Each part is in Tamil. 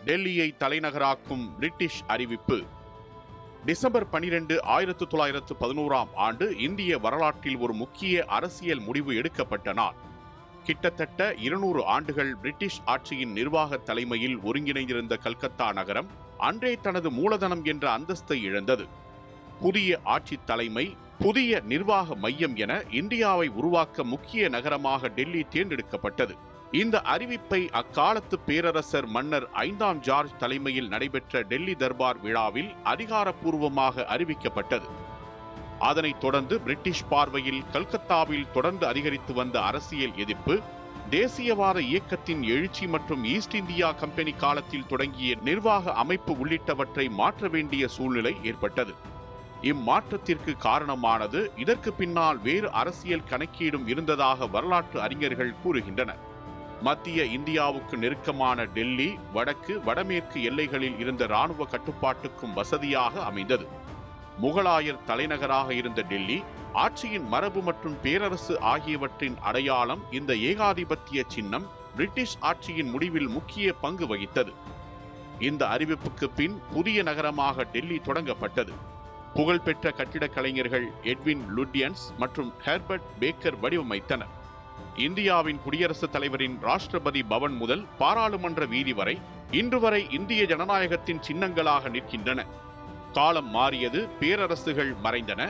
டெல்லியை தலைநகராக்கும் பிரிட்டிஷ் அறிவிப்பு. டிசம்பர் 12, 1911 ஆண்டு இந்திய வரலாற்றில் ஒரு முக்கிய அரசியல் முடிவு எடுக்கப்பட்ட நாள். கிட்டத்தட்ட 200 ஆண்டுகள் பிரிட்டிஷ் ஆட்சியின் நிர்வாக தலைமையில் ஒருங்கிணைந்திருந்த கல்கத்தா நகரம் அன்றே தனது மூலதனம் என்ற அந்தஸ்தை இழந்தது. புதிய ஆட்சி தலைமை, புதிய நிர்வாக மையம் என இந்தியாவை உருவாக்க முக்கிய நகரமாக டெல்லி தேர்ந்தெடுக்கப்பட்டது. இந்த அறிவிப்பை அக்காலத்து பேரரசர் மன்னர் 5ஆம் ஜார்ஜ் தலைமையில் நடைபெற்ற டெல்லி தர்பார் விழாவில் அதிகாரப்பூர்வமாக அறிவிக்கப்பட்டது. அதனைத் தொடர்ந்து பிரிட்டிஷ் பார்வையில் கல்கத்தாவில் தொடர்ந்து அதிகரித்து வந்த அரசியல் எதிர்ப்பு, தேசியவாத இயக்கத்தின் எழுச்சி மற்றும் ஈஸ்ட் இந்தியா கம்பெனி காலத்தில் தொடங்கிய நிர்வாக அமைப்பு உள்ளிட்டவற்றை மாற்ற வேண்டிய சூழ்நிலை ஏற்பட்டது. இம்மாற்றத்திற்கு காரணமானது இதற்கு பின்னால் வேறு அரசியல் கணக்கீடும் இருந்ததாக வரலாற்று அறிஞர்கள் கூறுகின்றனர். மத்திய இந்தியாவுக்கு நெருக்கமான டெல்லி வடக்கு வடமேற்கு எல்லைகளில் இருந்த இராணுவ கட்டுப்பாட்டுக்கும் வசதியாக அமைந்தது. முகலாயர் தலைநகராக இருந்த டெல்லி ஆட்சியின் மரபு மற்றும் பேரரசு ஆகியவற்றின் அடையாளம். இந்த ஏகாதிபத்திய சின்னம் பிரிட்டிஷ் ஆட்சியின் முடிவில் முக்கிய பங்கு வகித்தது. இந்த அறிவிப்புக்கு பின் புதிய நகரமாக டெல்லி தொடங்கப்பட்டது. புகழ்பெற்ற கட்டிடக் கலைஞர்கள் எட்வின் லுட்யன்ஸ் மற்றும் ஹெர்பர்ட் பேக்கர் வடிவமைத்தனர். இந்தியாவின் குடியரசுத் தலைவரின் ராஷ்டிரபதி பவன் முதல் பாராளுமன்ற வீதி வரை இன்று வரை இந்திய ஜனநாயகத்தின் சின்னங்களாக நிற்கின்றன. காலம் மாறியது, பேரரசுகள் மறைந்தன.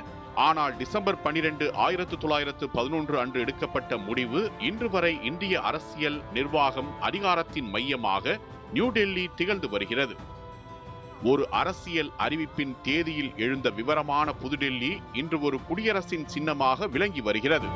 ஆனால் டிசம்பர் 12, 1911 அன்று எடுக்கப்பட்ட முடிவு இன்று வரை இந்திய அரசியல், நிர்வாகம், அதிகாரத்தின் மையமாக நியூ டெல்லி திகழ்ந்து வருகிறது. ஒரு அரசியல் அறிவிப்பின் தேதியில் எழுந்த விவரமான புதுடெல்லி இன்று ஒரு குடியரசின் சின்னமாக விளங்கி வருகிறது.